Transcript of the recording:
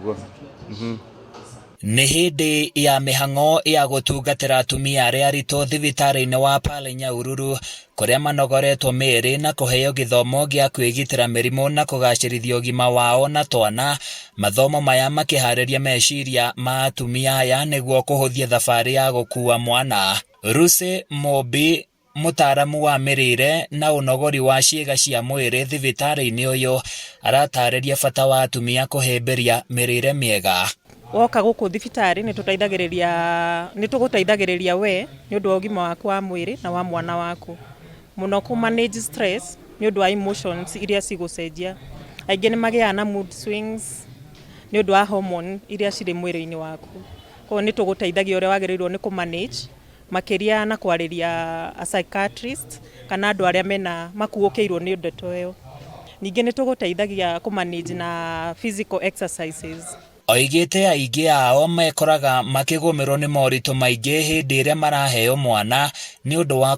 niguo. Nĩ hĩndĩ ya mĩhang'o ya gũtungatĩra atumia arĩa aritũ thibitarĩ-inĩ wa Pale Nyahururu, kũrĩa manogoretwo mĩĩrĩ na kũheo gĩthomo gĩa kwĩgitĩra mĩrimũ na kũgacĩrithia ũgima wao na twana. Mathomo maya makĩharĩria meciria ma atumia aya nĩguo kũhũthia thabarĩ ya gũkua mwana. Lucy Mũmbi, mũtaaramu wa mĩrĩĩre na ũnogori wa ciĩga cia mwĩrĩ thibitarĩ-inĩ ũyũ, aratarĩria bata wa atumia kũhĩmbĩria mĩrĩĩre mĩega. Woka gũkũ thibitarĩ nĩ tũgũteithagĩrĩria we nĩ ũndũ wa ũgima waku wa mwĩrĩ na wa mwana waku. Mũno ku manage stress nĩ ũndũ wa emotions iria cigũcenjia. Aingĩ nĩ magĩaga na mood swings nĩ ũndũ wa hormone iria cirĩ mwĩrĩ-inĩ waku. Koguo nĩ tũgũteithagia ũrĩa wagĩrĩirwo nĩ kũ-manage makĩria na kwarĩria a psychiatrist kana andũ arĩa makuũkĩirwo nĩ ndeto ĩyo. Ningĩ nĩ tũgũteithagia kũ-manage na physical exercises. Oigĩte aingĩ ao mekoraga makĩgũmĩrwo nĩ moritũ maingĩ hĩndĩ ĩrĩa maraheo mwana nĩ ũndũ wa